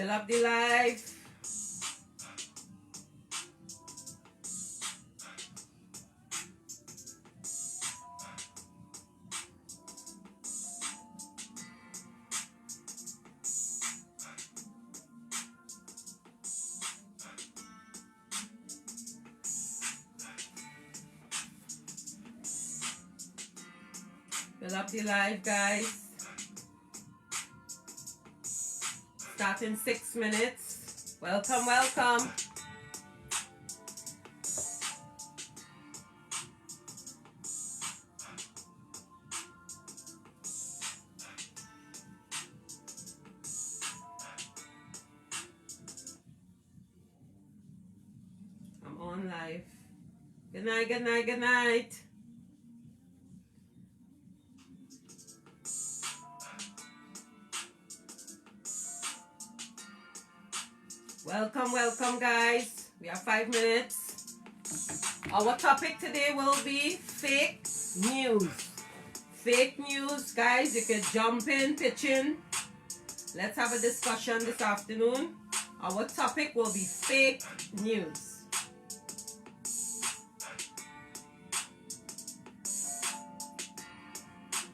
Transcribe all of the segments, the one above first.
Fill up the live. Fill up the live, guys. Start in 6 minutes. Welcome, welcome. I'm on live. Good night, good night, good night. Welcome, welcome, guys. We have 5 minutes. Our topic today will be fake news. Fake news, guys. You can jump in, pitch in. Let's have a discussion this afternoon. Our topic will be fake news.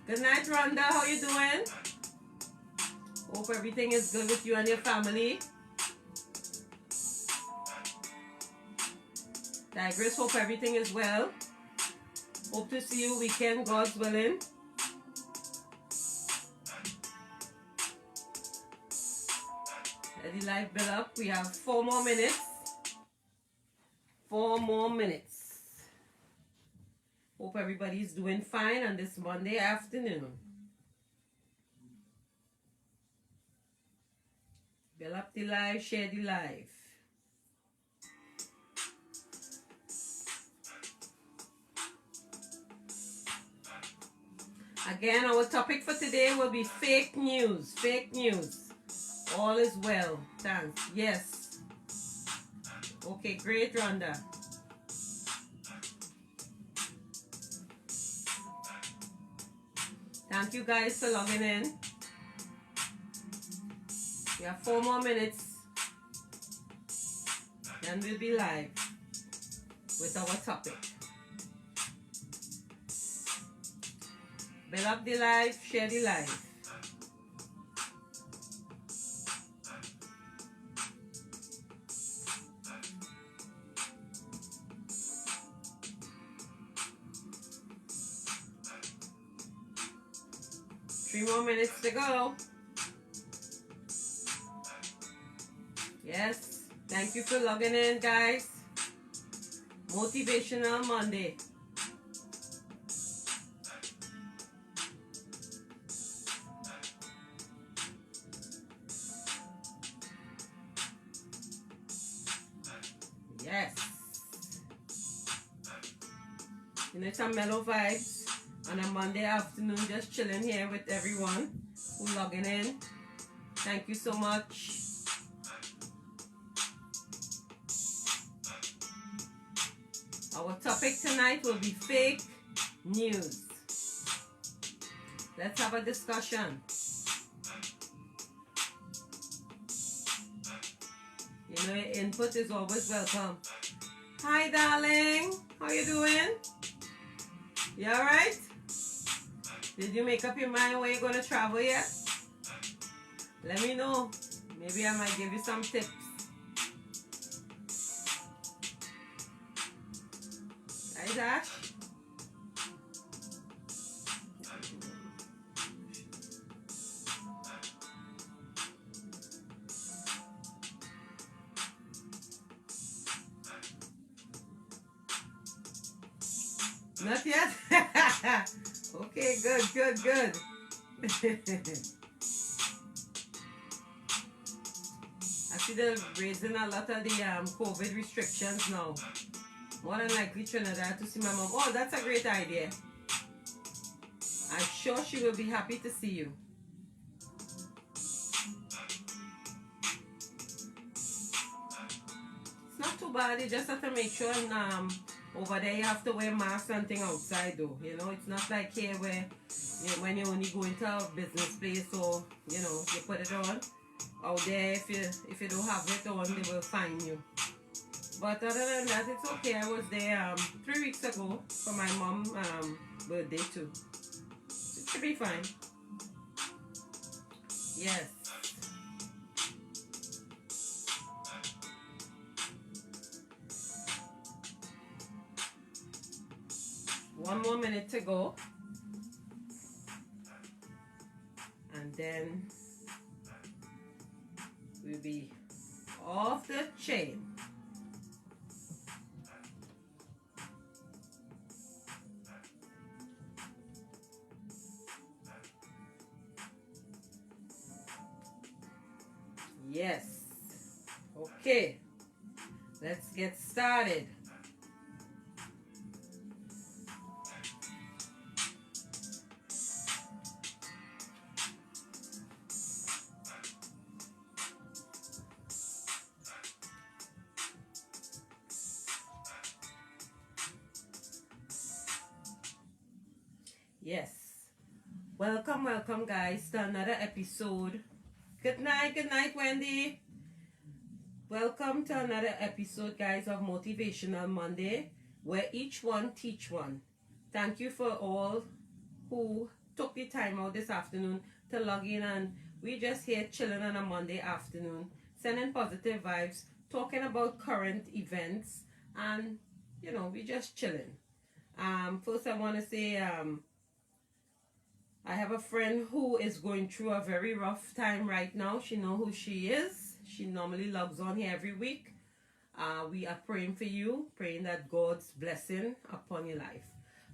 Good night, Rhonda. How you doing? Hope everything is good with you and your family. Tigress, hope everything is well. Hope to see you weekend, God's willing. Let the live build up. We have 4 more minutes. 4 more minutes. Hope everybody's doing fine on this Monday afternoon. Build up the live, share the live. Again, our topic for today will be fake news. Fake news. All is well. Thanks. Yes. Okay, great, Rhonda. Thank you guys for logging in. We have 4 more minutes. Then we'll be live with our topic. Build up the live, share the live. Three more minutes to go. Yes, thank you for logging in, guys. Motivational Monday. Yes. You know, some mellow vibes on a Monday afternoon, just chilling here with everyone who's logging in. Thank you so much. Our topic tonight will be fake news. Let's have a discussion. You know, your input is always welcome. Hi, darling. How you doing? You alright? Did you make up your mind where you're going to travel yet? Let me know. Maybe I might give you some tips. Hi, Dash. Not yet? Okay, good, good, good. I see they're raising a lot of the COVID restrictions now. More than likely Trinidad to see my mom. Oh, that's a great idea. I'm sure she will be happy to see you. It's not too bad. You just have to make sure over there you have to wear masks and thing outside though. You know, it's not like here where when you only go into a business place or, you know, you put it on. out there. If you don't have it on, they will find you. But other than that, it's okay. I was there 3 weeks ago for my mom birthday too. It should be fine. Yes. One more minute to go. And then we'll be off the chain. Yes. Okay. Let's get started. Yes. Welcome guys to another episode. Good night, Wendy. Welcome to another episode, guys, of Motivational Monday, where each one teach one. Thank you for all who took the time out this afternoon to log in, and we just here chilling on a Monday afternoon, sending positive vibes, talking about current events, and we just chilling. First I want to say I have a friend who is going through a very rough time right now. She know who she is. She normally logs on here every week. We are praying for you, praying that God's blessing upon your life.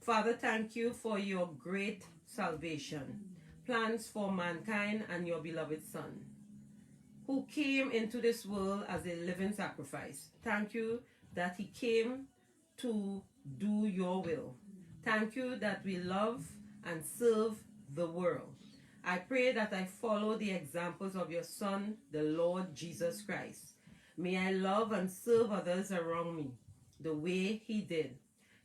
Father, thank you for your great salvation, plans for mankind and your beloved Son, who came into this world as a living sacrifice. Thank you that he came to do your will. Thank you that we love and serve the world. I pray that I follow the examples of your Son, the Lord Jesus Christ. May I love and serve others around me the way he did.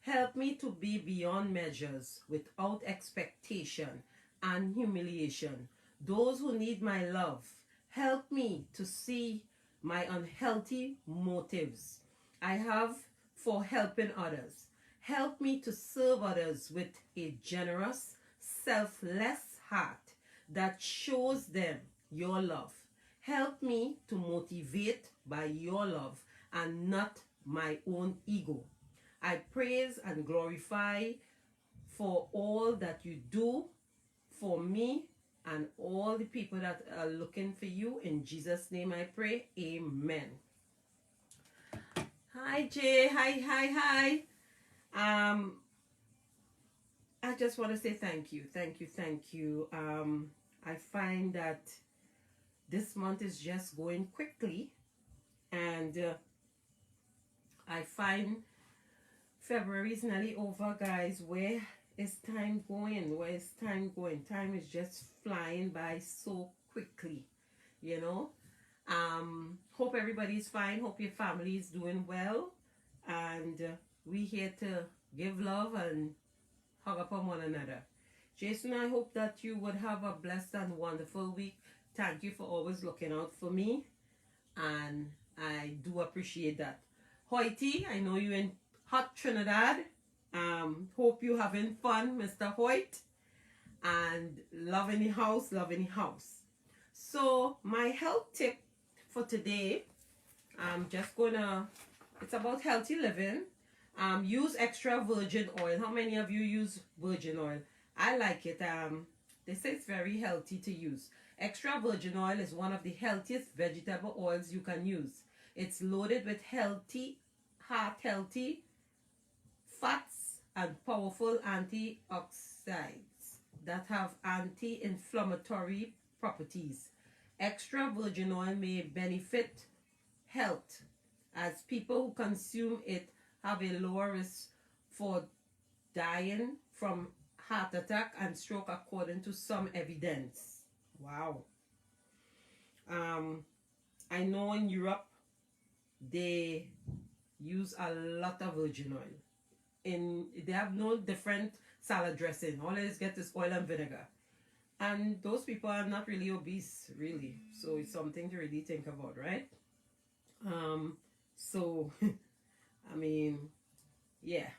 Help me to be beyond measures, without expectation and humiliation. Those who need my love, help me to see my unhealthy motives I have for helping others. Help me to serve others with a generous, selfless heart that shows them your love. Help me to motivate by your love and not my own ego. I praise and glorify for all that you do for me and all the people that are looking for you. In Jesus' name I pray. Amen. Hi Jay. Hi. I just want to say thank you. I find that this month is just going quickly, and I find February is nearly over, guys. Where is time going? Time is just flying by so quickly, Hope everybody's fine. Hope your family is doing well, and we here to give love and hug upon one another. Jason, I hope that you would have a blessed and wonderful week. Thank you for always looking out for me, and I do appreciate that. Hoyty, I know you're in hot Trinidad. Hope you having fun, Mr. Hoyt, and loving the house. So my health tip for today, it's about healthy living. Use extra virgin oil. How many of you use virgin oil? I like it. They say it's very healthy to use. Extra virgin oil is one of the healthiest vegetable oils you can use. It's loaded with heart-healthy fats and powerful antioxidants that have anti-inflammatory properties. Extra virgin oil may benefit health, as people who consume it have a lower risk for dying from heart attack and stroke, according to some evidence. Wow. I know in Europe they use a lot of virgin oil. They have no different salad dressing. All they just get is oil and vinegar. And those people are not really obese, really. So it's something to really think about, right? Um, so, I mean, yeah.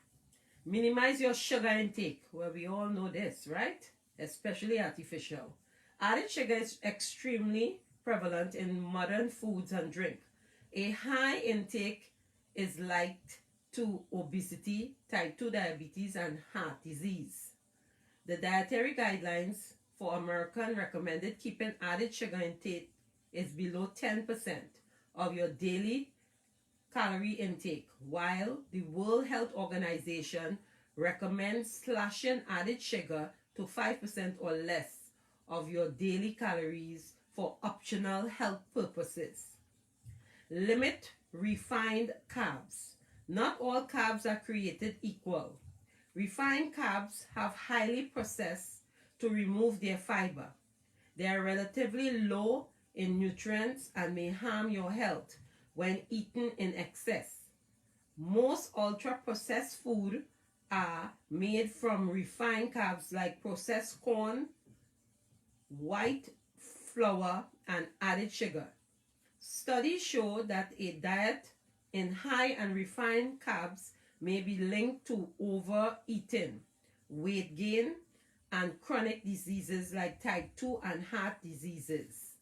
Minimize your sugar intake. Well, we all know this, right? Especially artificial. Added sugar is extremely prevalent in modern foods and drink. A high intake is linked to obesity, type 2 diabetes, and heart disease. The dietary guidelines for American recommended keeping added sugar intake is below 10% of your daily calorie intake, while the World Health Organization recommends slashing added sugar to 5% or less of your daily calories for optional health purposes. Limit refined carbs. Not all carbs are created equal. Refined carbs have highly processed to remove their fiber. They are relatively low in nutrients and may harm your health when eaten in excess. Most ultra-processed food are made from refined carbs like processed corn, white flour, and added sugar. Studies show that a diet in high and refined carbs may be linked to overeating, weight gain, and chronic diseases like type 2 and heart diseases.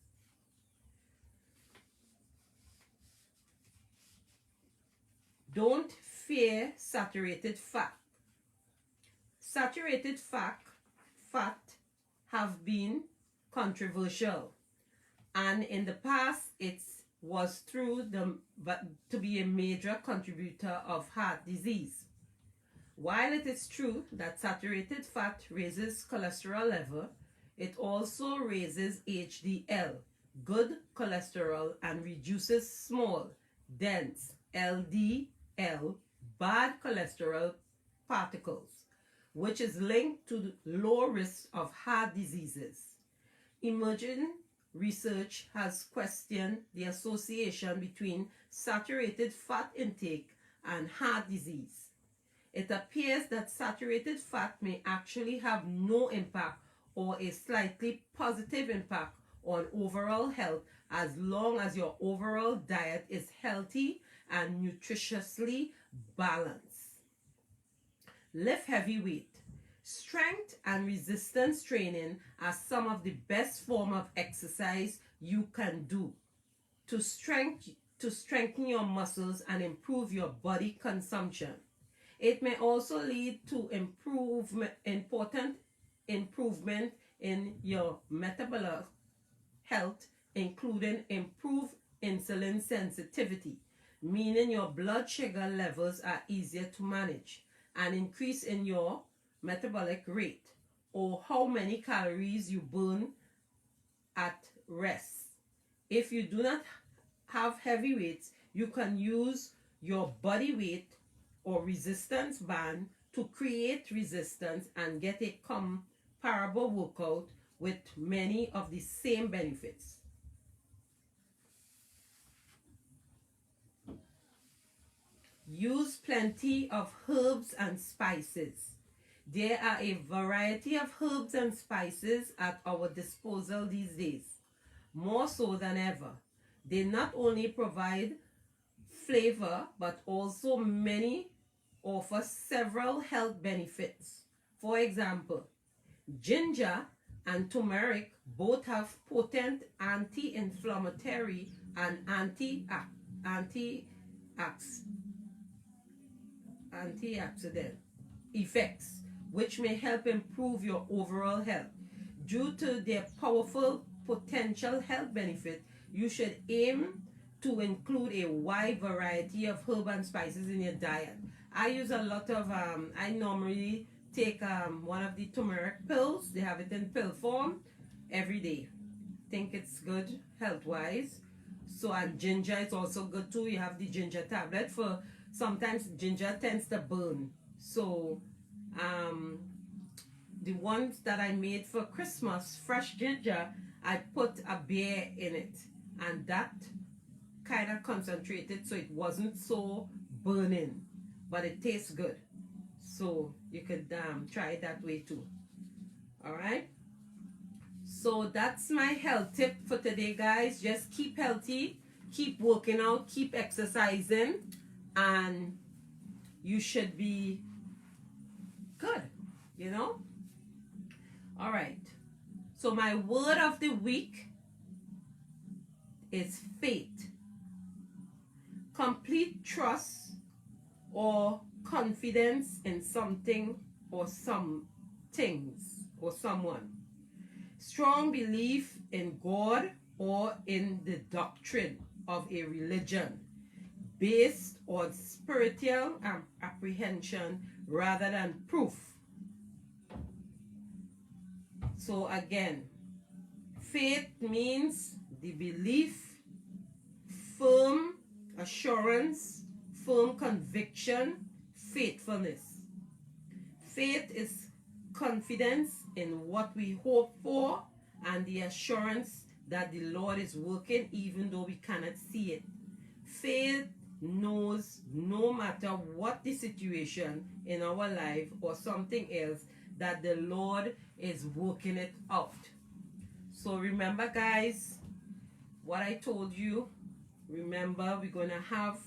Don't fear saturated fat. Saturated fat have been controversial, and in the past it was to be a major contributor of heart disease. While it is true that saturated fat raises cholesterol level, it also raises HDL, good cholesterol, and reduces small, dense LDL, bad cholesterol particles, which is linked to low risk of heart diseases. Emerging research has questioned the association between saturated fat intake and heart disease. It appears that saturated fat may actually have no impact or a slightly positive impact on overall health as long as your overall diet is healthy and nutritiously balanced. Lift heavy weight. Strength and resistance training are some of the best form of exercise you can do to strengthen your muscles and improve your body consumption. It may also lead to important improvement in your metabolic health, including improved insulin sensitivity, meaning your blood sugar levels are easier to manage, an increase in your metabolic rate, or how many calories you burn at rest. If you do not have heavy weights, you can use your body weight or resistance band to create resistance and get a comparable workout with many of the same benefits. Use plenty of herbs and spices. There are a variety of herbs and spices at our disposal these days, more so than ever. They not only provide flavor, but also many offer several health benefits. For example, ginger and turmeric both have potent anti-inflammatory and antioxidant effects, which may help improve your overall health. Due to their powerful potential health benefit, you should aim to include a wide variety of herbs and spices in your diet. I use a lot of, I normally take one of the turmeric pills. They have it in pill form every day. Think it's good health-wise. So, and ginger is also good too. You have the ginger tablet for, sometimes ginger tends to burn. So, the ones that I made for Christmas, fresh ginger, I put a beer in it, and that kind of concentrated so it wasn't so burning, but it tastes good. So you could try it that way too. All right. So that's my health tip for today, guys. Just keep healthy, keep working out, keep exercising, and you should be good, you know? All right. So my word of the week is faith. Complete trust or confidence in something or some things or someone. Strong belief in God or in the doctrine of a religion based on spiritual apprehension rather than proof. So again, faith means the belief, firm assurance, firm conviction, faithfulness. Faith is confidence in what we hope for and the assurance that the Lord is working even though we cannot see it. Faith knows no matter what the situation in our life or something else that the Lord is working it out. So remember, guys, what I told you. Remember, we're going to have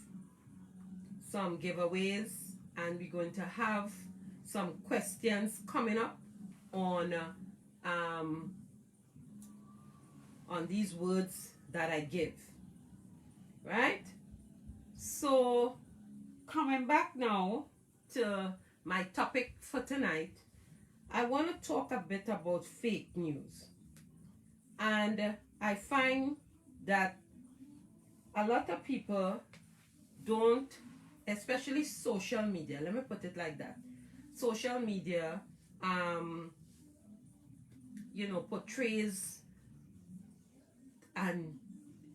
some giveaways and we're going to have some questions coming up on these words that I give, right? So coming back now to my topic for tonight, I want to talk a bit about fake news. And I find that a lot of people don't, especially social media, let me put it like that. Social media, portrays, and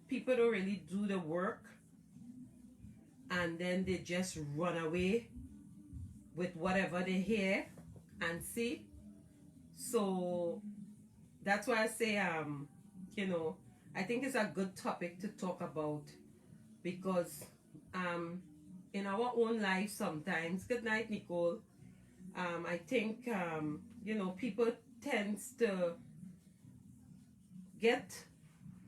people don't really do the work, and then they just run away with whatever they hear and see. So that's why I say, I think it's a good topic to talk about because in our own life sometimes, good night, Nicole, I think, people tends to get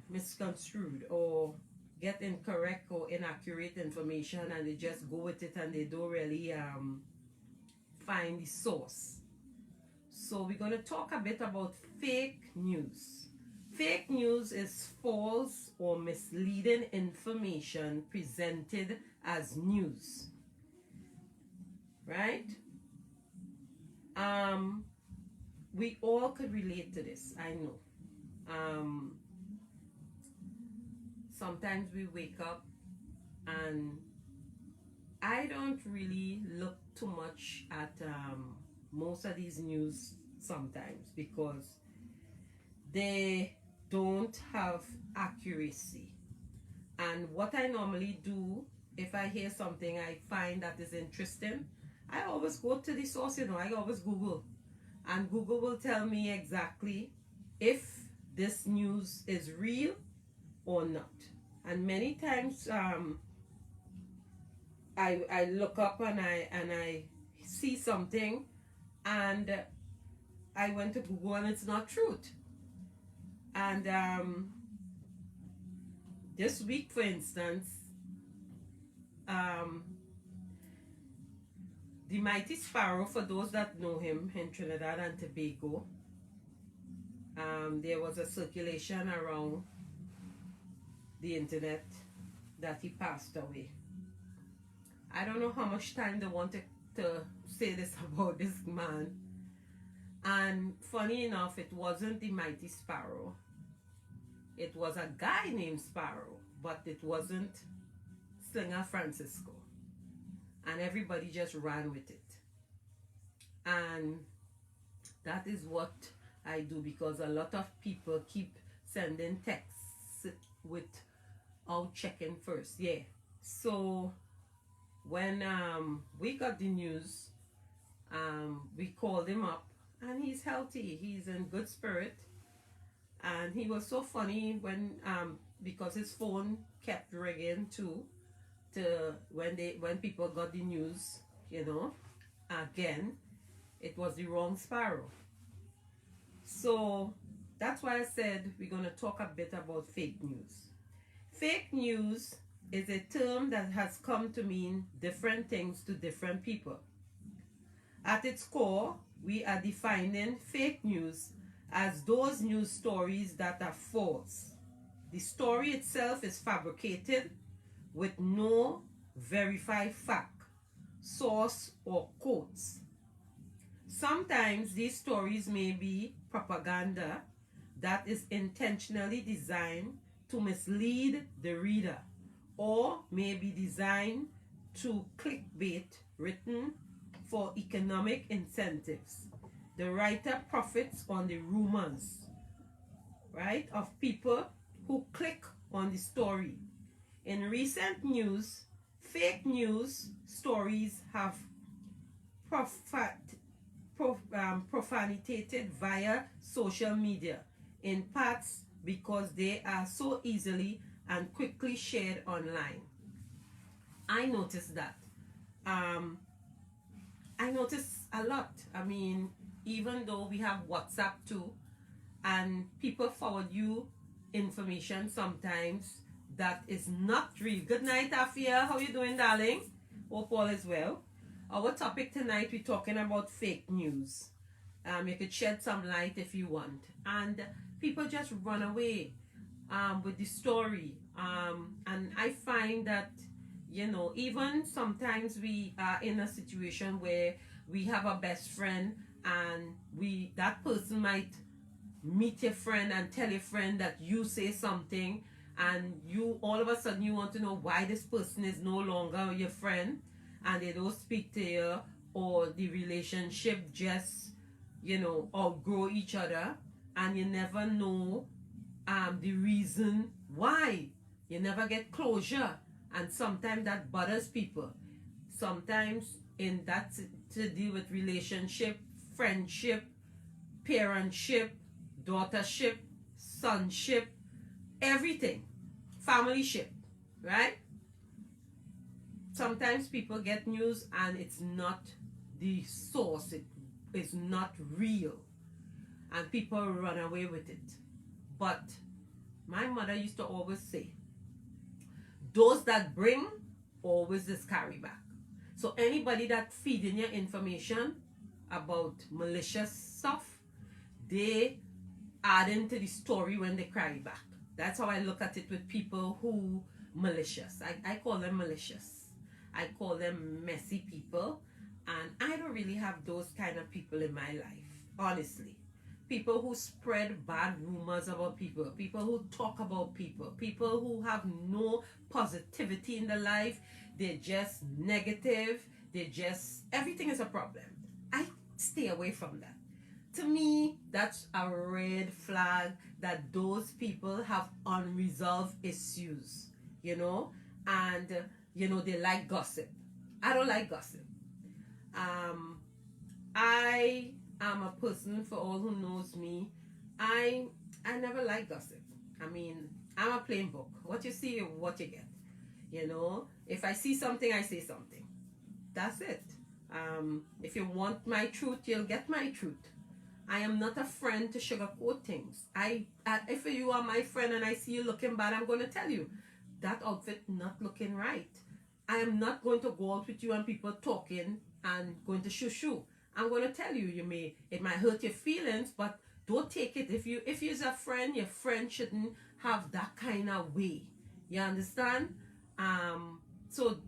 misconstrued or get incorrect or inaccurate information, and they just go with it and they don't really find the source. So we're going to talk a bit about fake news. Fake news is false or misleading information presented as news, right? We all could relate to this, I know. Sometimes we wake up and I don't really look too much at most of these news sometimes because they don't have accuracy. And what I normally do, if I hear something I find that is interesting, I always go to the source, I always Google. And Google will tell me exactly if this news is real or not. And many times I look up and I see something and I went to Google and it's not truth. And this week, for instance, the Mighty Sparrow, for those that know him in Trinidad and Tobago, there was a circulation around the internet that he passed away. I don't know how much time they wanted to say this about this man. And funny enough, it wasn't the Mighty Sparrow. It was a guy named Sparrow, but it wasn't Slinger Francisco. And everybody just ran with it. And that is what I do because a lot of people keep sending texts without checking first. Yeah. So when we got the news, we called him up and he's healthy. He's in good spirit. And he was so funny when because his phone kept ringing too, when people got the news, again, it was the wrong Sparrow. So that's why I said we're going to talk a bit about fake news. Fake news is a term that has come to mean different things to different people. At its core, we are defining fake news as those news stories that are false. The story itself is fabricated with no verified fact, source, or quotes. Sometimes these stories may be propaganda that is intentionally designed to mislead the reader, or may be designed to clickbait, written for economic incentives. The writer profits on the rumors, right, of people who click on the story. In recent news, fake news stories have profanitated via social media, in parts because they are so easily and quickly shared online. I noticed that. Um, I notice a lot. I mean, even though we have WhatsApp too, and people forward you information sometimes that is not real. Good night, Afia. How you doing, darling? Hope all is well. Our topic tonight, we're talking about fake news. You could shed some light if you want. And people just run away with the story. And I find that, even sometimes we are in a situation where we have a best friend, and that person might meet your friend and tell your friend that you say something, and you all of a sudden you want to know why this person is no longer your friend, and they don't speak to you, or the relationship just outgrow each other, and you never know the reason why. You never get closure, and sometimes that bothers people. Sometimes in that to deal with relationship, friendship, parentship, daughtership, sonship, everything, familyship, right? Sometimes people get news and it's not the source, it is not real, and people run away with it. But my mother used to always say, those that bring always just carry back. So anybody that feeding your information about malicious stuff, they add into the story when they carry back. That's how I look at it with people who malicious. I call them malicious. I call them messy people. And I don't really have those kind of people in my life, honestly. People who spread bad rumors about people, people who talk about people, people who have no positivity in their life. They're just negative. Everything is a problem. I stay away from that. To me, that's a red flag that those people have unresolved issues, and, they like gossip. I don't like gossip. I am a person, for all who knows me, I never like gossip. I mean, I'm a plain book. What you see, what you get. If I see something, I say something. That's it. If you want my truth, you'll get my truth. I am not a friend to sugarcoat things. If you are my friend and I see you looking bad, I'm going to tell you that outfit not looking right. I am not going to go out with you and people talking and going to shoo. I'm going to tell you, it might hurt your feelings, but don't take it. If you're a friend, your friend shouldn't have that kind of way. You understand? So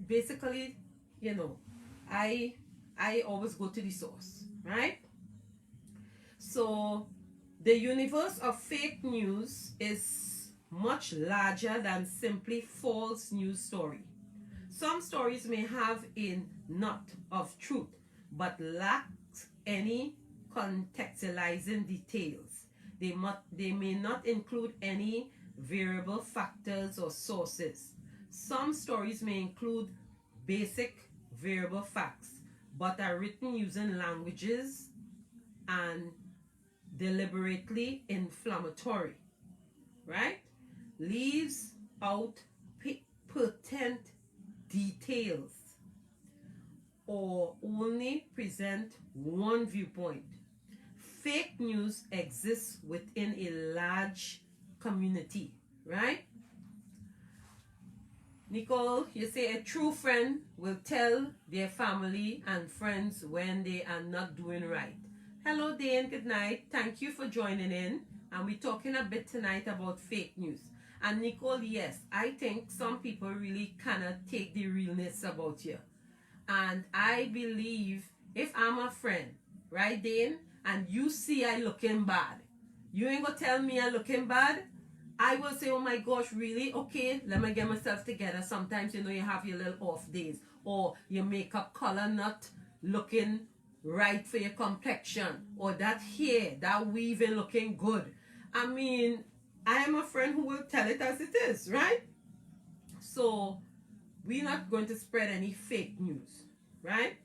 basically, I always go to the source, right? So the universe of fake news is much larger than simply false news story. Some stories may have a nut of truth, but lack any contextualizing details. They may not include any variable factors or sources. Some stories may include basic variable facts, but are written using languages and deliberately inflammatory, right? Leaves out pertinent details, or only present one viewpoint. fake news exists within a large community, right? Nicole, you say a true friend will tell their family and friends when they are not doing right. Hello, Dane. Good night. Thank you for joining in. And we're talking a bit tonight about fake news. And Nicole, yes, I think some people really cannot take the realness about you. And I believe if I'm a friend, right, Dane, and you see I looking bad, you ain't gonna tell me I looking bad. I will say, oh my gosh, really? Okay, let me get myself together. Sometimes, you know, you have your little off days, or your makeup color not looking right for your complexion, or that hair, that weaving looking good. I mean, I am a friend who will tell it as it is, right? So, we're not going to spread any fake news, right?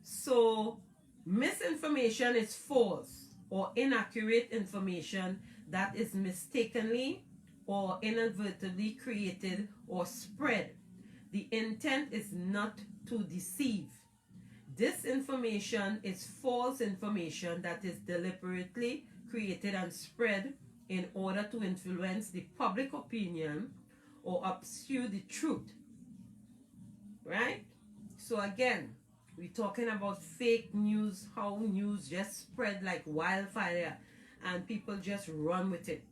So, misinformation is false or inaccurate information that is mistakenly or inadvertently created or spread. The intent is not to deceive. Disinformation is false information that is deliberately created and spread in order to influence the public opinion or obscure the truth, right? So again, we're talking about fake news, how news just spread like wildfire and people just run with it.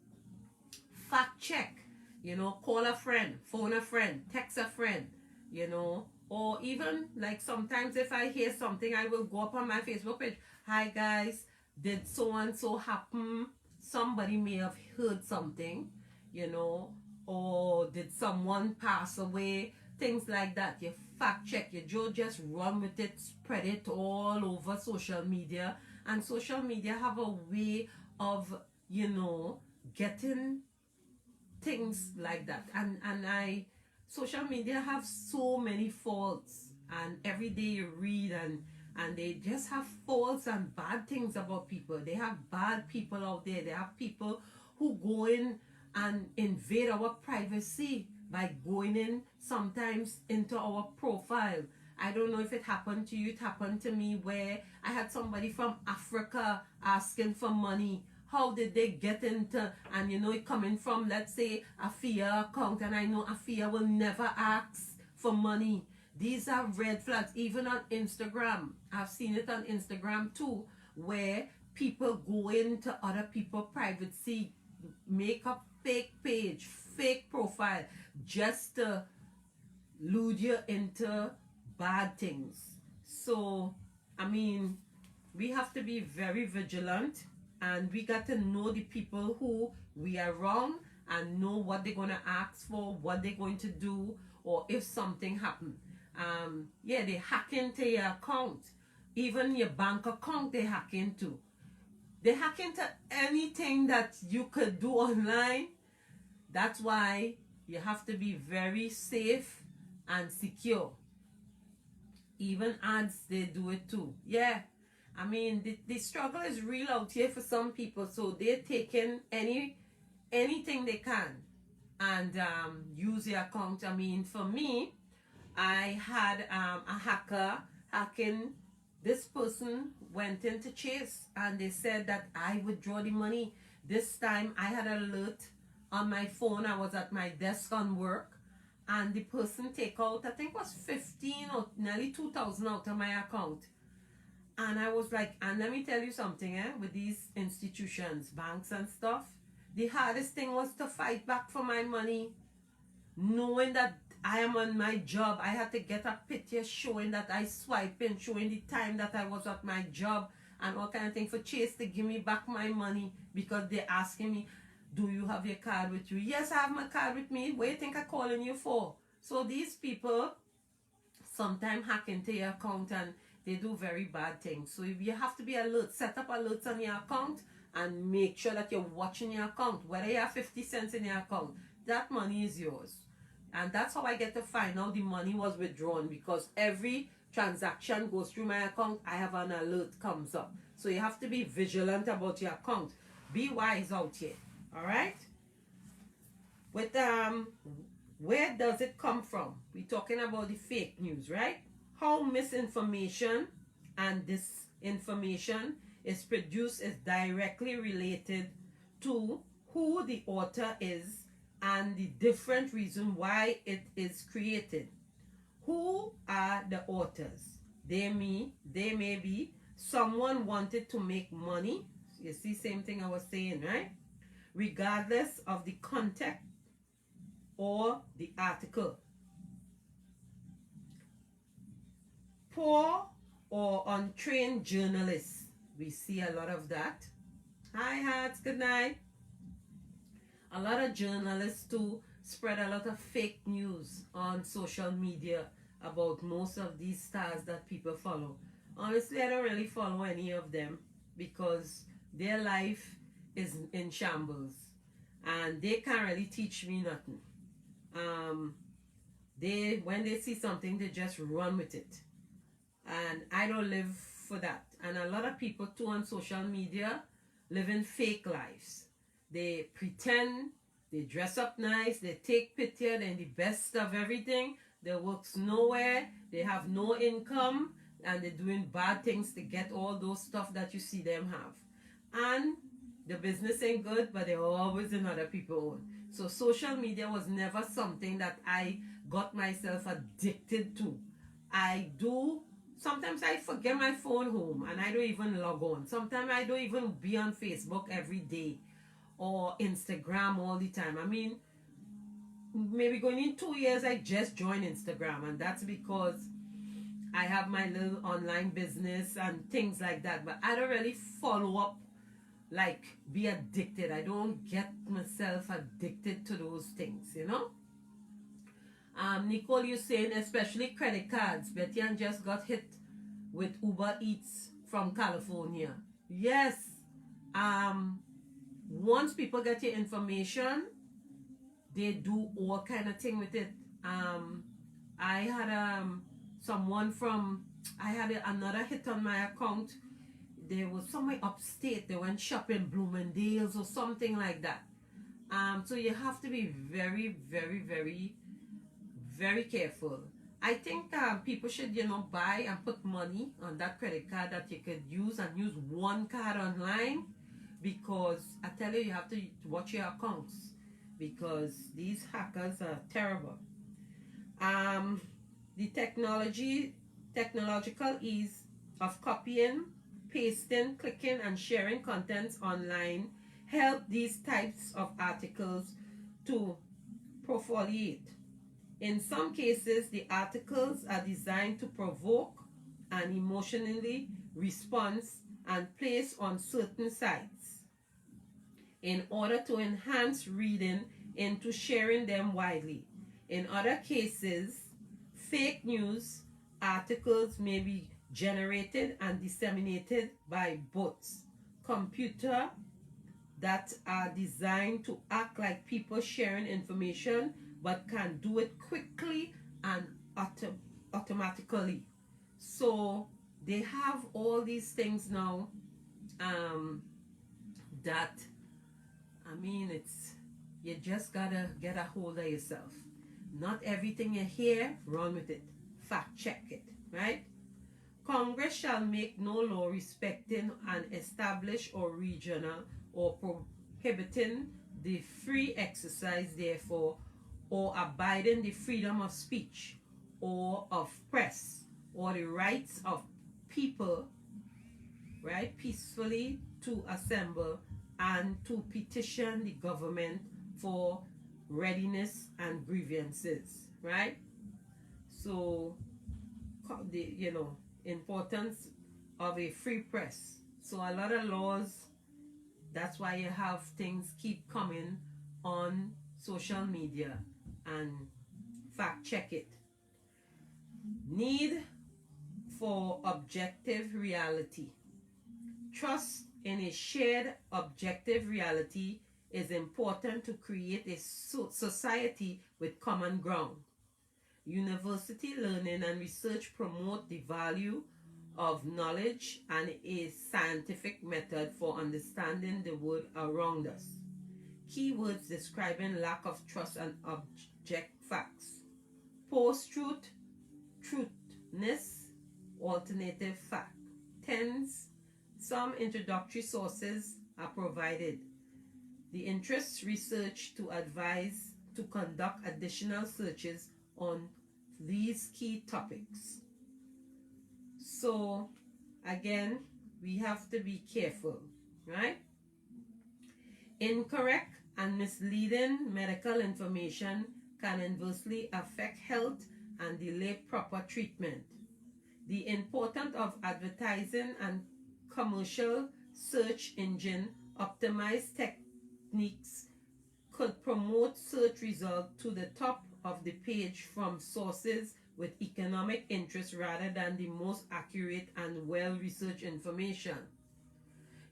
Fact check, you know, call a friend, phone a friend, text a friend, you know, or even like sometimes if I hear something, I will go up on my Facebook page. Hi guys, did so and so happen? Somebody may have heard something, you know, or did someone pass away? Things like that. You fact check, you just run with it, spread it all over social media. And social media have a way of, you know, getting things like that. And social media have so many faults, and every day you read and they just have faults and bad things about people. They have bad people out there. They have people who go in and invade our privacy by going in sometimes into our profile. I don't know if it happened to you. It happened to me where I had somebody from Africa asking for money. How did they get into, and you know, it coming from, let's say, a FIA account, and I know a FIA will never ask for money. These are red flags. Even on Instagram, I've seen it on Instagram too, where people go into other people's privacy, make a fake page, fake profile, just to lure you into bad things. So, I mean, we have to be very vigilant, and we got to know the people who we are wrong and know what they're going to ask for, what they're going to do, or if something happened. Yeah, they hack into your account. Even your bank account they hack into. They hack into anything that you could do online. That's why you have to be very safe and secure. Even ads, they do it too. Yeah. I mean, the struggle is real out here for some people. So they're taking anything they can and use their account. I mean, for me, I had a hacker hacking. This person went into Chase and they said that I withdraw the money. This time I had an alert on my phone. I was at my desk on work, and the person take out, I think it was 15 or nearly 2,000 out of my account. And I was like, and let me tell you something, with these institutions, banks and stuff, the hardest thing was to fight back for my money, knowing that I am on my job. I had to get a picture showing that I swiped in, showing the time that I was at my job and all kind of thing for Chase to give me back my money, because they're asking me, do you have your card with you? Yes, I have my card with me. What do you think I'm calling you for? So these people sometimes hack into your account and they do very bad things. So you have to be alert. Set up alerts on your account and make sure that you're watching your account. Whether you have 50 cents in your account, that money is yours. And that's how I get to find out the money was withdrawn, because every transaction goes through my account, I have an alert comes up. So you have to be vigilant about your account. Be wise out here. All right? With where does it come from? We're talking about the fake news, right? How misinformation and disinformation is produced is directly related to who the author is and the different reason why it is created. Who are the authors? They may be someone wanted to make money. You see, same thing I was saying, right? Regardless of the content or the article. Poor or untrained journalists. We see a lot of that. Hi, Hearts, good night. A lot of journalists too spread a lot of fake news on social media about most of these stars that people follow. Honestly, I don't really follow any of them because their life is in shambles and they can't really teach me nothing. They when they see something, they just run with it, and I don't live for that. And a lot of people too on social media living fake lives. They pretend, they dress up nice, they take picture, then the best of everything. They works nowhere, they have no income, and they're doing bad things to get all those stuff that you see them have. And the business ain't good, but they're always in other people's own. So social media was never something that I got myself addicted to. I do sometimes I forget my phone home and I don't even log on. Sometimes I don't even be on Facebook every day or Instagram all the time. I mean, maybe going in 2 years, I just joined Instagram, and that's because I have my little online business and things like that. But I don't really follow up, like be addicted. I don't get myself addicted to those things, you know. Nicole, you saying especially credit cards. Betty Ann just got hit with Uber Eats from California. Yes. Once people get your information, they do all kind of thing with it. I had someone from I had another hit on my account. They was somewhere upstate. They went shopping Bloomingdale's or something like that. So you have to be very, very, very, very careful. I think people should, buy and put money on that credit card that you could use and use one card online, because I tell you, you have to watch your accounts because these hackers are terrible. The technological ease of copying, pasting, clicking, and sharing contents online help these types of articles to proliferate. In some cases, the articles are designed to provoke an emotionally response and placed on certain sites in order to enhance reading into sharing them widely. In other cases, fake news articles may be generated and disseminated by bots, computer that are designed to act like people sharing information but can do it quickly and automatically. So they have all these things now that it's you just gotta get a hold of yourself. Not everything you hear, run with it. Fact check it, right? Congress shall make no law respecting an established or regional or prohibiting the free exercise therefore, or abiding the freedom of speech or of press or the rights of people, right, peacefully to assemble and to petition the government for readiness and grievances, right? So the importance of a free press. So a lot of laws, that's why you have things keep coming on social media, and fact check it. Need for objective reality. Trust in a shared objective reality is important to create a society with common ground. University learning and research promote the value of knowledge and a scientific method for understanding the world around us. Keywords describing lack of trust and object facts. Post-truth, truthness, alternative fact. Tense, Some introductory sources are provided. The interests research to advise to conduct additional searches on these key topics. So again, we have to be careful, right? Incorrect and misleading medical information can adversely affect health and delay proper treatment. The importance of advertising and commercial search engine optimized techniques could promote search results to the top of the page from sources with economic interest rather than the most accurate and well-researched information.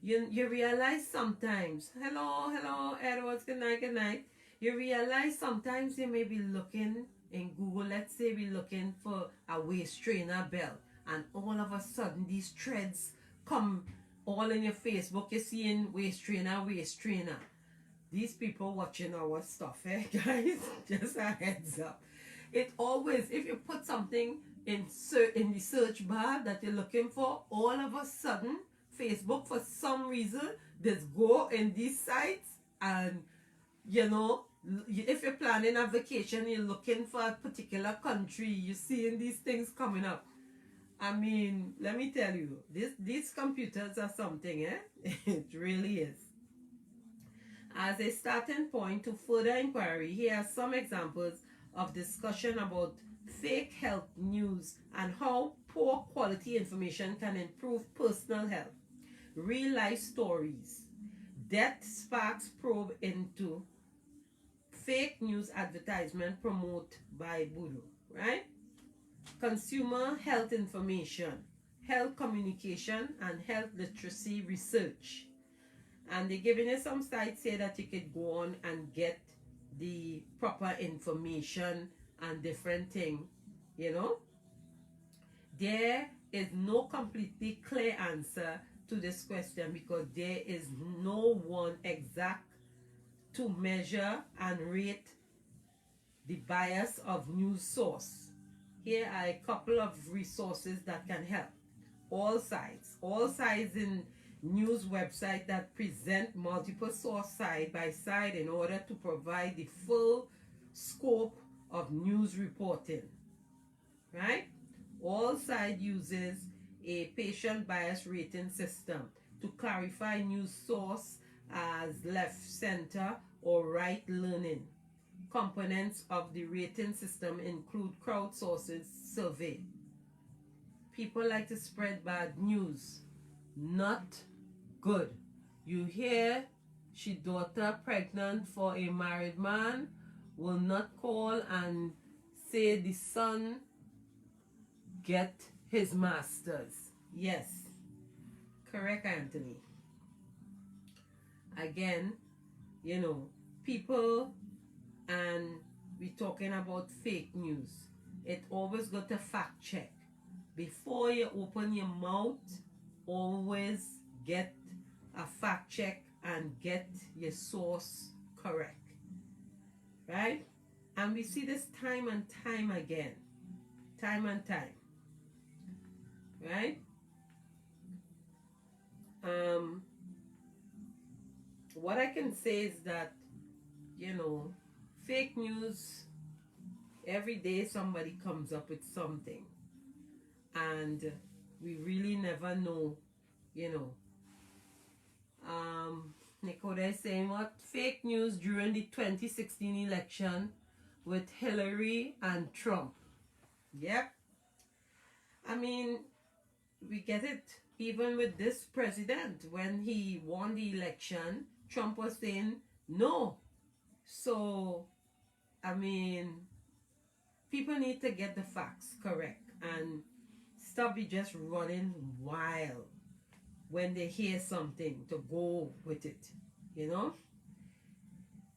You realize sometimes, hello, Edwards, good night. You realize sometimes you may be looking in Google, let's say we're looking for a waist trainer belt, and all of a sudden these threads come all in your Facebook, you're seeing waist trainer. These people watching our stuff, guys, just a heads up. It always, if you put something in the search bar that you're looking for, all of a sudden Facebook, for some reason, just go in these sites, and if you're planning a vacation, you're looking for a particular country, you're seeing these things coming up. I mean, let me tell you, these computers are something, It really is. As a starting point to further inquiry, here are some examples of discussion about fake health news and how poor quality information can improve personal health. Real life stories. Death sparks probe into fake news advertisement promoted by Voodoo, right? Consumer health information, health communication, and health literacy research. And they're giving you some sites here that you could go on and get the proper information and different thing, There is no completely clear answer to this question because there is no one exact to measure and rate the bias of news source. Here are a couple of resources that can help. All sides in news websites that present multiple sources side by side in order to provide the full scope of news reporting, right? All side uses a patient bias rating system to clarify news source as left, center, or right leaning. Components of the rating system include crowdsourced survey. People like to spread bad news. Not good. You hear she daughter pregnant for a married man, will not call and say the son get his masters. Yes. Correct, Anthony. Again, people, and we're talking about fake news. It always got to fact check. Before you open your mouth, always get a fact check and get your source correct. Right? And we see this time and time again. Right? What I can say is that, fake news, every day somebody comes up with something. And we really never know, Nicola is saying what? Fake news during the 2016 election with Hillary and Trump. Yep. I mean, we get it. Even with this president, when he won the election, Trump was saying no. So, I mean, people need to get the facts correct and stop be just running wild when they hear something to go with it,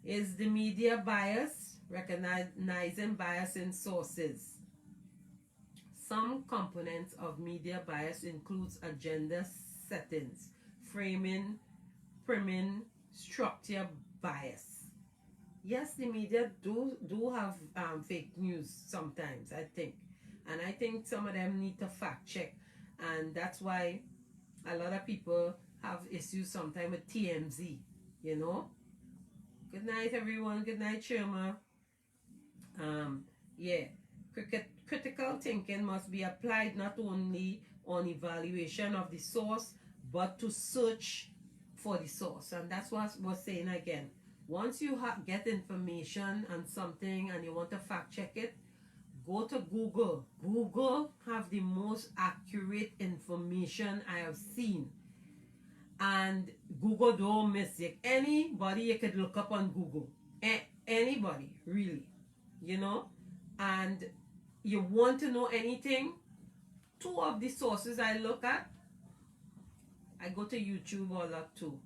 Is the media bias? Recognizing bias in sources. Some components of media bias includes agenda settings, framing, priming, structure bias. Yes, the media do have fake news sometimes, I think. And I think some of them need to fact check. And that's why a lot of people have issues sometimes with TMZ, you know. Good night, everyone. Good night, Shirma. Yeah, critical thinking must be applied not only on evaluation of the source, but to search for the source. And that's what we're saying again. Once you get information on something and you want to fact check it, go to Google. Google have the most accurate information I have seen. And Google don't miss it. Anybody you could look up on Google. Anybody, really. You know? And you want to know anything, two of the sources I look at, I go to YouTube a lot too.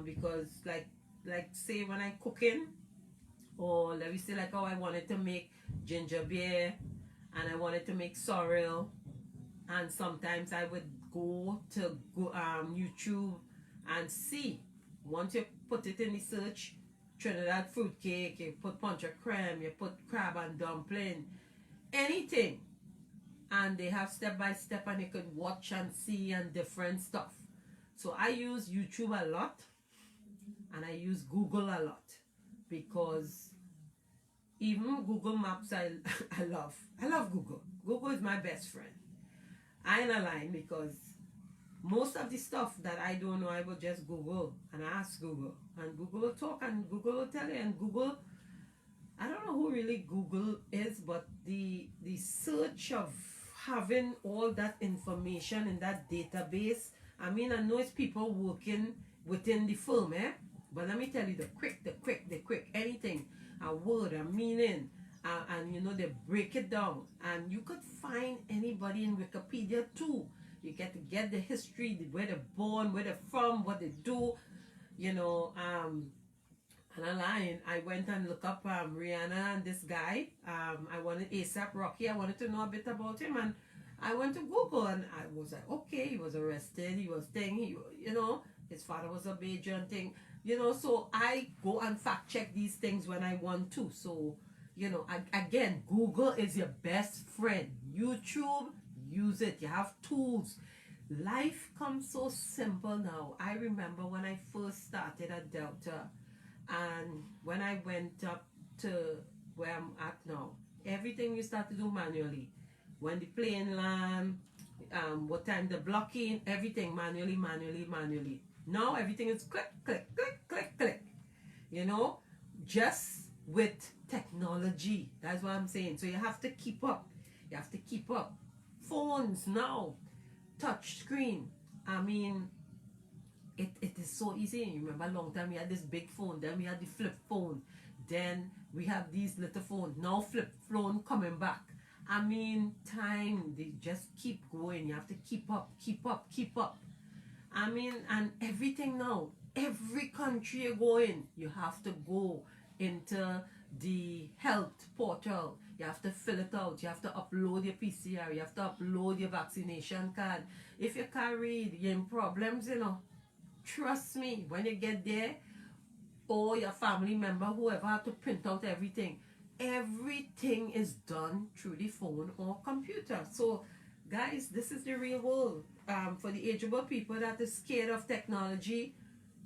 Because like say when I cooking, or let me say like how I wanted to make ginger beer and I wanted to make sorrel, and sometimes I would go to YouTube and see. Once you put it in the search, Trinidad fruit cake, you put punch of creme, you put crab and dumpling, anything, and they have step by step and you could watch and see and different stuff. So I use YouTube a lot and I use Google a lot, because even Google Maps I love Google. Google is my best friend. I ain't lying, because most of the stuff that I don't know, I will just Google and ask Google, and Google will talk and Google will tell you. And Google, I don't know who really Google is, but the search of having all that information in that database, I mean, I know it's people working within the firm, but let me tell you, the quick, anything, a word, a meaning, and you know, they break it down, and you could find anybody in Wikipedia too. You get to get the history, where they're born, where they're from, what they do, you know. And a line, I went and looked up Rihanna and this guy. I wanted ASAP Rocky. I wanted to know a bit about him, and I went to Google, and I was like, okay, he was arrested. He was you know, his father was a major and thing, you know. So I go and fact check these things when I want to. So, you know, again, Google is your best friend. YouTube, use it. You have tools. Life comes so simple now. I remember when I first started at Delta, and when I went up to where I'm at now, everything we start to do manually. When the plane land, what time the blocking, everything manually. Now everything is click. You know, just with technology. That's what I'm saying. So you have to keep up. Phones now, touch screen. I mean, it is so easy. You remember a long time we had this big phone, then we had the flip phone, then we have these little phones. Now flip phone coming back. I mean, time, they just keep going. You have to keep up. I mean, and everything now, every country you go in, you have to go into the health portal. You have to fill it out. You have to upload your PCR. You have to upload your vaccination card. If you can't read, you're in problems, you know. Trust me, when you get there, or your family member, whoever, have to print out everything. Everything is done through the phone or computer. So, guys, this is the real world. For the ageable people that is scared of technology,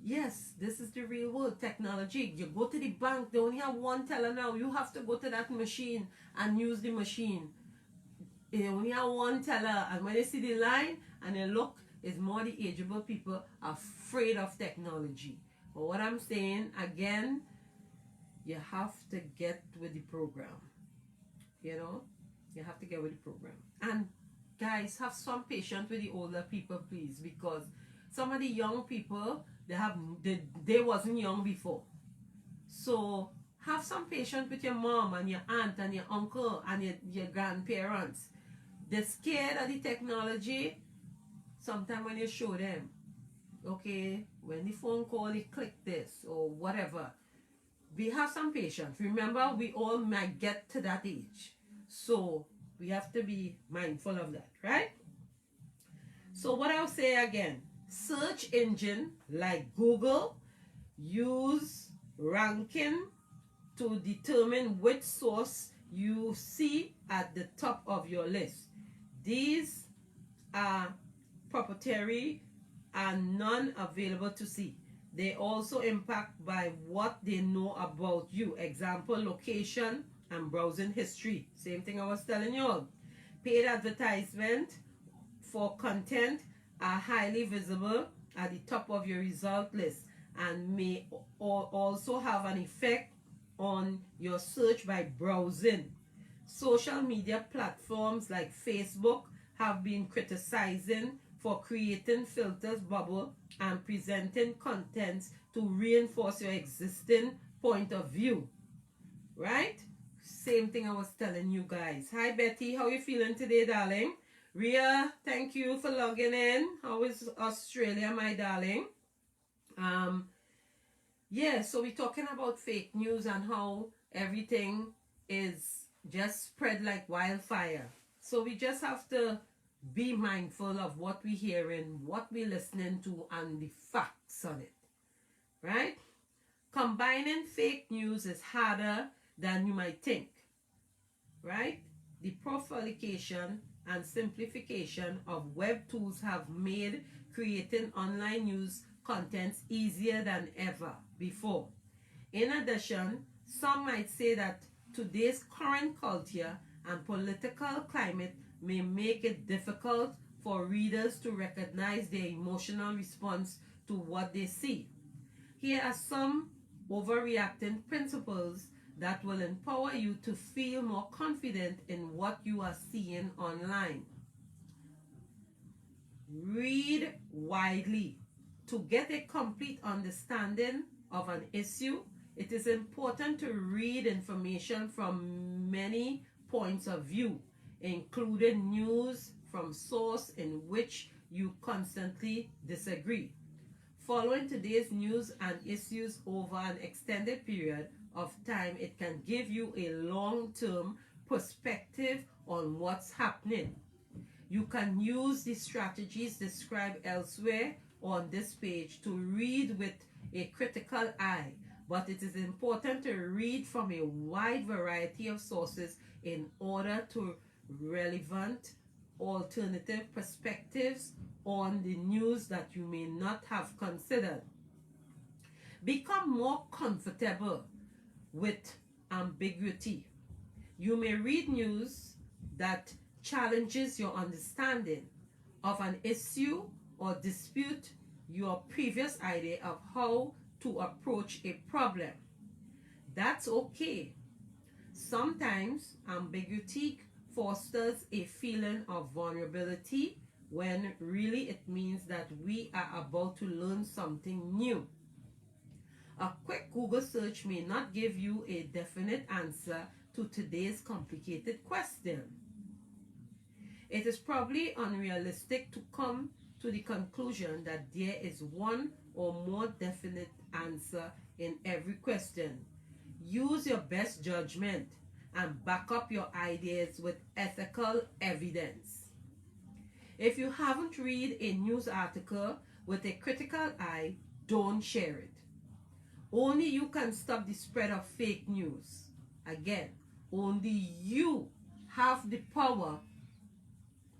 yes, this is the real world. Technology. You go to the bank, they only have one teller now. You have to go to that machine and use the machine. They only have one teller, and when you see the line and you look, it's more the ageable people afraid of technology. But what I'm saying, again, you have to get with the program. You know, you have to get with the program. And guys, have some patience with the older people, please, because some of the young people, they wasn't young before. So have some patience with your mom and your aunt and your uncle and your grandparents. They're scared of the technology. Sometimes when you show them, okay, when the phone call, you click this or whatever. We have some patience. Remember, we all might get to that age. So we have to be mindful of that, right? So what I'll say again, search engine like Google use ranking to determine which source you see at the top of your list. These are proprietary and non-available to see. They also impact by what they know about you. Example, location and browsing history. Same thing I was telling you all. Paid advertisement for content are highly visible at the top of your result list and may also have an effect on your search by browsing. Social media platforms like Facebook have been criticizing for creating filters bubble and presenting contents to reinforce your existing point of view. Right? Same thing I was telling you guys. Hi Betty, how you feeling today, darling? Ria, thank you for logging in. How is Australia, my darling? Yeah, so we're talking about fake news and how everything is just spread like wildfire. So we just have to be mindful of what we're hearing, what we're listening to, and the facts on it. Right? Combining fake news is harder than you might think. Right? The proliferation and simplification of web tools have made creating online news contents easier than ever before. In addition, some might say that today's current culture and political climate may make it difficult for readers to recognize their emotional response to what they see. Here are some overreacting principles that will empower you to feel more confident in what you are seeing online. Read widely. To get a complete understanding of an issue, it is important to read information from many points of view, including news from sources in which you constantly disagree. Following today's news and issues over an extended period of time, it can give you a long-term perspective on what's happening. You can use the strategies described elsewhere on this page to read with a critical eye, but it is important to read from a wide variety of sources in order to relevant alternative perspectives on the news that you may not have considered. Become more comfortable with ambiguity. You may read news that challenges your understanding of an issue or dispute your previous idea of how to approach a problem. That's okay. Sometimes ambiguity fosters a feeling of vulnerability when really it means that we are about to learn something new. A quick Google search may not give you a definite answer to today's complicated question. It is probably unrealistic to come to the conclusion that there is one or more definite answer in every question. Use your best judgment and back up your ideas with ethical evidence. If you haven't read a news article with a critical eye, don't share it. Only you can stop the spread of fake news. Again, only you have the power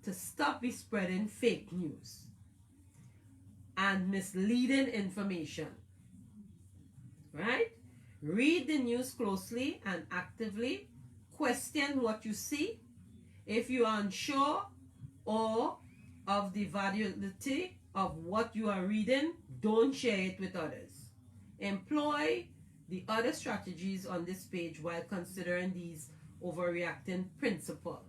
to stop the spreading fake news and misleading information. Right? Read the news closely and actively. Question what you see. If you are unsure or of the validity of what you are reading, don't share it with others. Employ the other strategies on this page while considering these overreacting principles.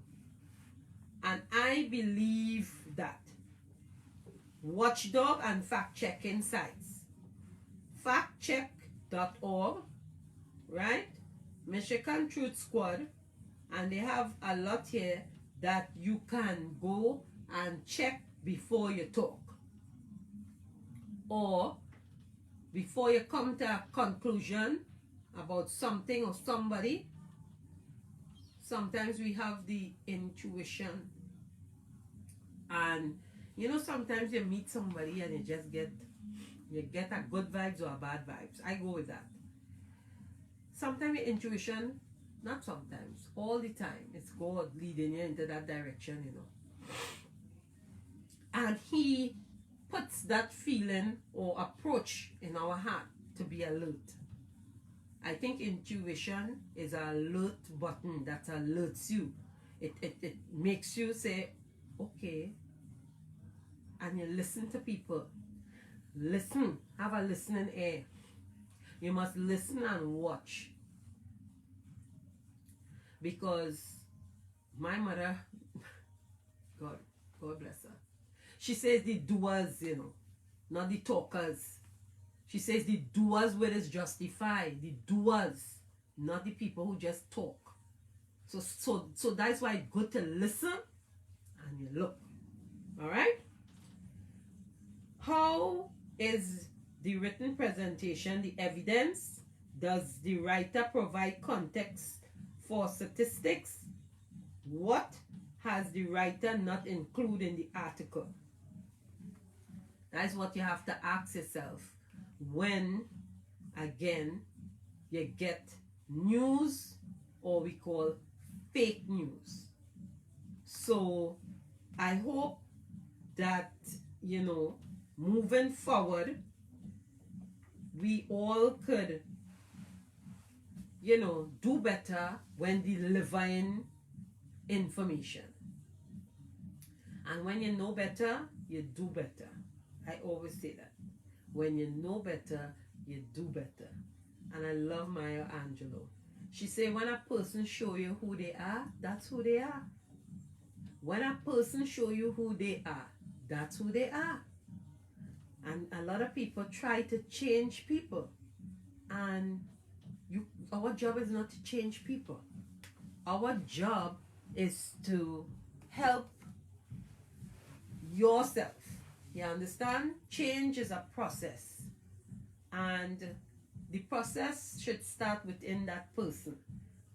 And I believe that watchdog and fact-checking sites, factcheck.org, right? Michigan Truth Squad, and they have a lot here that you can go and check before you talk, or before you come to a conclusion about something or somebody. Sometimes we have the intuition, and sometimes you meet somebody and you just get a good vibes or a bad vibes. I go with that. Sometimes your intuition, not sometimes, all the time, it's God leading you into that direction. And he puts that feeling or approach in our heart to be alert. I think intuition is an alert button that alerts you. It makes you say, okay, and you listen to people. Listen, have a listening ear. You must listen and watch. Because my mother, God bless her, she says the doers, not the talkers. She says the doers where it's justified. The doers, not the people who just talk. So that's why it's good to listen and you look. Alright? How is the written presentation the evidence? Does the writer provide context for statistics? What has the writer not included in the article? That's what you have to ask yourself when, again, you get news, or we call fake news. So I hope that, moving forward, we all could, do better when delivering information. And when you know better, you do better. I always say that. When you know better, you do better. And I love Maya Angelou. She said, when a person show you who they are, that's who they are. When a person show you who they are, that's who they are. And a lot of people try to change people. And our job is not to change people. Our job is to help yourself. You understand? Change is a process. And the process should start within that person.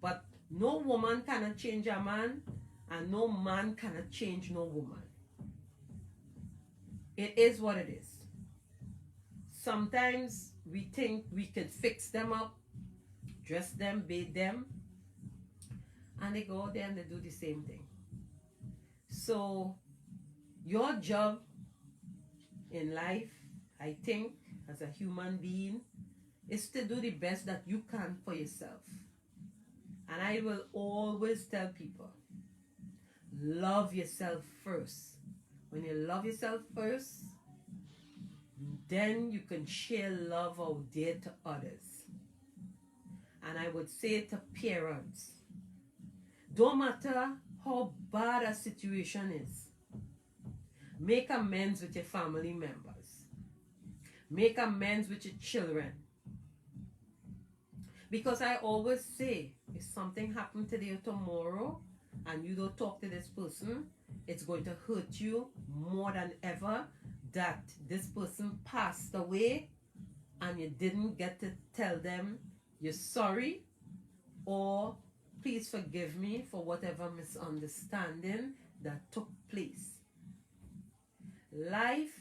But no woman cannot change a man, and no man cannot change no woman. It is what it is. Sometimes we think we can fix them up, dress them, bathe them, and they go out there and they do the same thing. So your job in life, I think, as a human being, is to do the best that you can for yourself. And I will always tell people, love yourself first. When you love yourself first, then you can share love out there to others. And I would say to parents, don't matter how bad a situation is, make amends with your family members. Make amends with your children. Because I always say, if something happened today or tomorrow, and you don't talk to this person, it's going to hurt you more than ever that this person passed away and you didn't get to tell them you're sorry, or please forgive me for whatever misunderstanding that took place. Life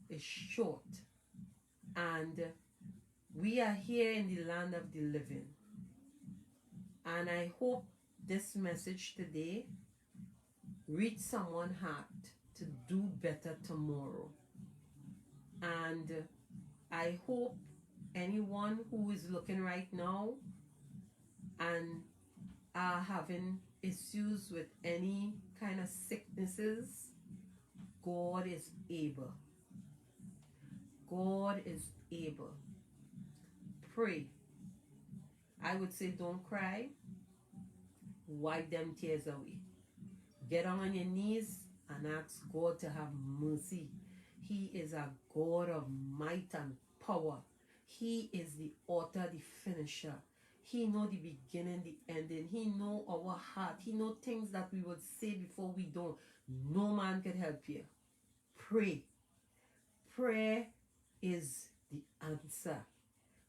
is short, and we are here in the land of the living. And I hope this message today reach someone's heart to do better tomorrow. And I hope anyone who is looking right now and are having issues with any kind of sicknesses, God is able. God is able. Pray. I would say don't cry. Wipe them tears away. Get on your knees and ask God to have mercy. He is a God of might and power. He is the author, the finisher. He know the beginning, the ending. He know our heart. He know things that we would say before we don't. No man can help you. Pray. Prayer is the answer.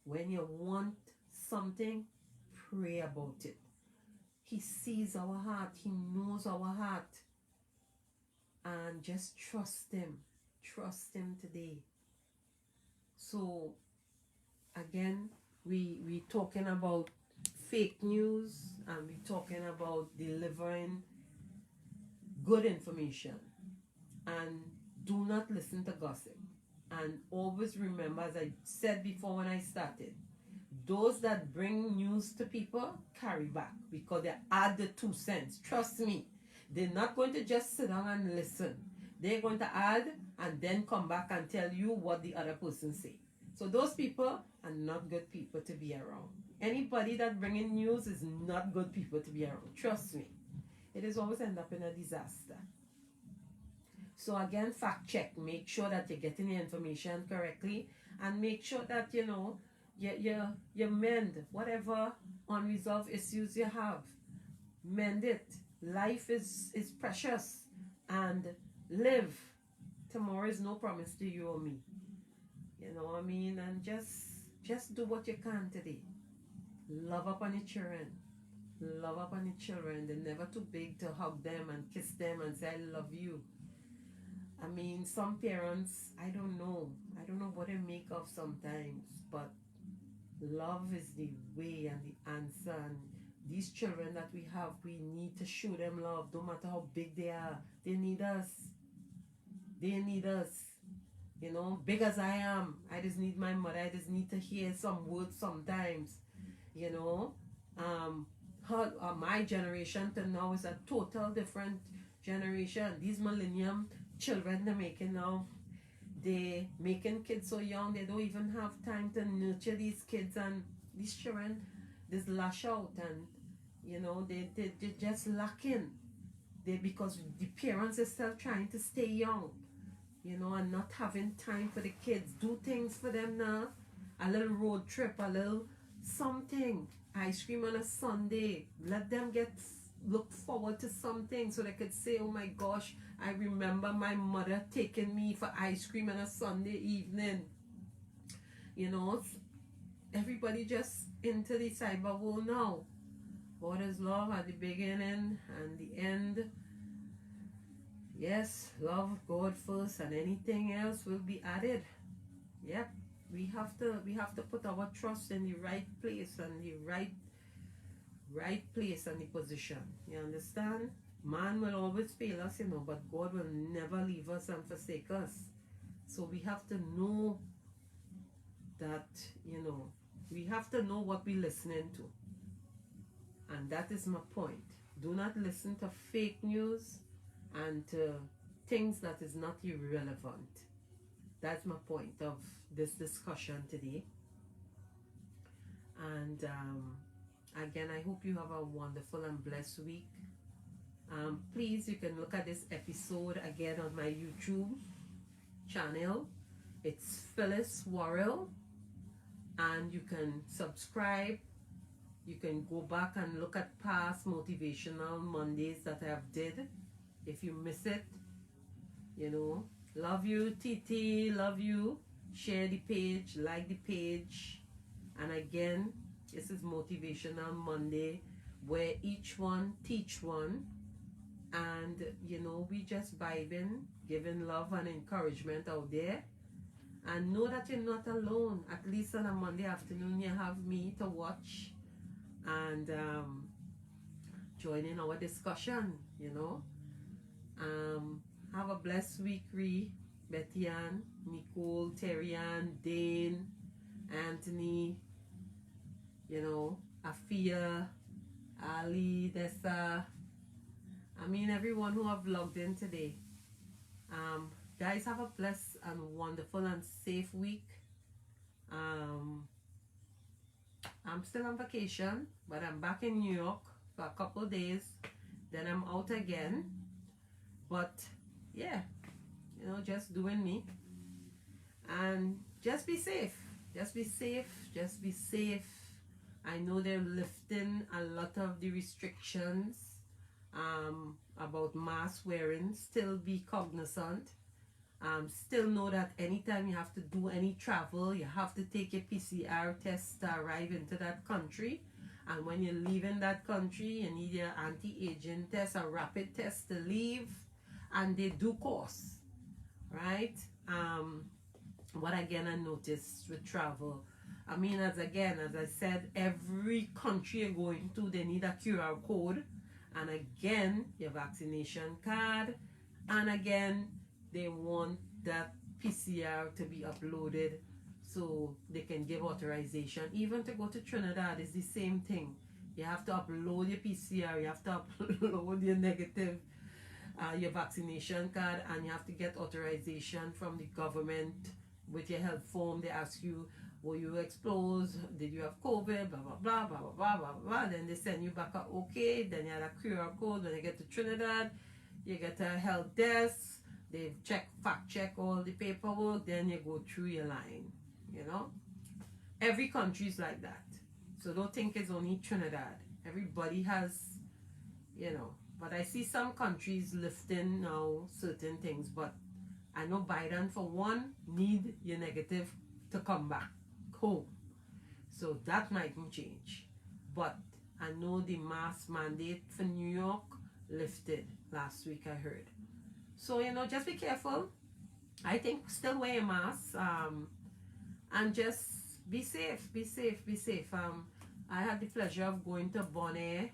When you want something, pray about it. He sees our heart. He knows our heart. And just trust Him. Trust Him today. So, again, we talking about fake news, and we talking about delivering good information. And do not listen to gossip. And always remember, as I said before when I started, those that bring news to people carry back because they add the 2 cents. Trust me, they're not going to just sit down and listen. They're going to add and then come back and tell you what the other person say. So those people are not good people to be around. Anybody that bringing news is not good people to be around. Trust me. It is always end up in a disaster. So again, fact check. Make sure that you're getting the information correctly, and make sure that you mend whatever unresolved issues you have. Mend it. Life is precious, and live. Tomorrow is no promise to you or me. You know what I mean? And just do what you can today. Love up on your children. Love up on your children. They're never too big to hug them and kiss them and say, I love you. I mean, some parents, I don't know what they make of sometimes, but love is the way and the answer. And these children that we have, we need to show them love, no matter how big they are. They need us. They need us. You know, big as I am, I just need my mother. I just need to hear some words sometimes. You know, my generation to now is a total different generation. These millennium children they're making now, they making kids so young they don't even have time to nurture these kids, and these children just lash out, and you know they're just lacking. Because the parents are still trying to stay young, you know, and not having time for the kids. Do things for them now. A little road trip, a little something. Ice cream on a Sunday. Let them look forward to something so they could say, oh my gosh, I remember my mother taking me for ice cream on a Sunday evening. You know, everybody just into the cyber world now. God is love at the beginning and the end. Yes, love God first, and anything else will be added. Yep, we have to put our trust in the right place and the right place and the position. You understand? Man will always fail us, you know, but God will never leave us and forsake us. So we have to know that, you know, we have to know what we're listening to. And that is my point. Do not listen to fake news and to things that is not irrelevant. That's my point of this discussion today. And again, I hope you have a wonderful and blessed week. Please, you can look at this episode again on my YouTube channel. It's Phyllis Worrell, and you can subscribe. You can go back and look at past Motivational Mondays that I have did. If you miss it, you know, love you, TT, love you. Share the page, like the page. And again, this is Motivational Monday, where each one teach one. And, you know, we just vibing, giving love and encouragement out there. And know that you're not alone. At least on a Monday afternoon, you have me to watch and join in our discussion, you know. Have a blessed week, Betty Ann, Nicole, Terry Ann, Dane, Anthony, you know, Afia, Ali, Dessa. I mean, everyone who have logged in today. Guys, have a blessed and wonderful and safe week. I'm still on vacation, but I'm back in New York for a couple of days. Then I'm out again. But yeah, you know, just doing me. And just be safe. Just be safe. Just be safe. I know they're lifting a lot of the restrictions about mask wearing. Still be cognizant. Still know that anytime you have to do any travel, you have to take a PCR test to arrive into that country. And when you're leaving that country, you need your anti-aging test, a rapid test to leave. And they do cost, right? What again I noticed with travel, I mean, as I said, every country you're going to, they need a QR code. And again, your vaccination card. And again, they want that PCR to be uploaded so they can give authorization. Even to go to Trinidad is the same thing. You have to upload your PCR, you have to upload your negative, your vaccination card, and you have to get authorization from the government with your health form. They ask you, were you exposed? Did you have COVID? Blah, blah, blah, blah, blah, blah, blah, blah. Then they send you back a okay. Then you have a QR code. When you get to Trinidad, you get a health desk. They fact check all the paperwork. Then you go through your line, you know. Every country is like that. So don't think it's only Trinidad. Everybody has, you know. But I see some countries lifting now certain things. But I know Biden, for one, need your negative to come back home. So that mightn't change. But I know the mask mandate for New York lifted last week, I heard. So, you know, just be careful. I think still wear a mask. And just be safe, be safe, be safe. I had the pleasure of going to Bonaire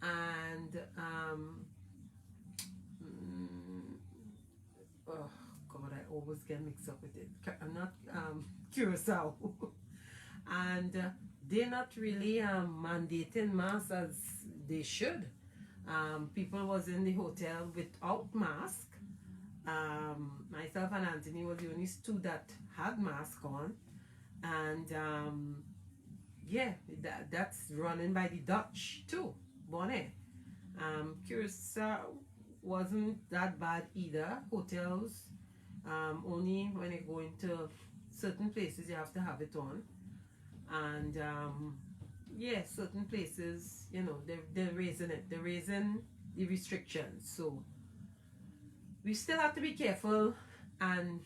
and oh God, I always get mixed up with it. I'm not Curacao, and they're not really mandating masks as they should. People was in the hotel without mask. Myself and Anthony was the only two that had mask on, and yeah, that's running by the Dutch too, Bonaire. Curacao wasn't that bad either. Hotels, only when you go into certain places you have to have it on, and yeah, certain places, you know, they're raising it. They're raising the restrictions, so we still have to be careful and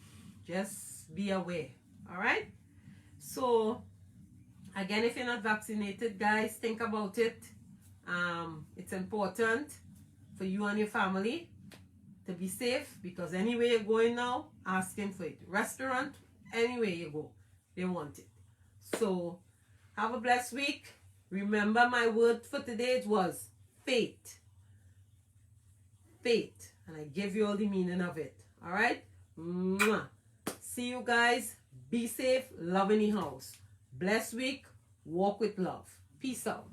just be aware. All right. So again, if you're not vaccinated, guys, think about it. It's important for you and your family to be safe, because anywhere you're going now, asking for it. Restaurant, anywhere you go, they want it. So have a blessed week. Remember, my word for today, it was faith. Faith. And I give you all the meaning of it. All right? Mwah. See you guys. Be safe. Love in the house. Blessed week. Walk with love. Peace out.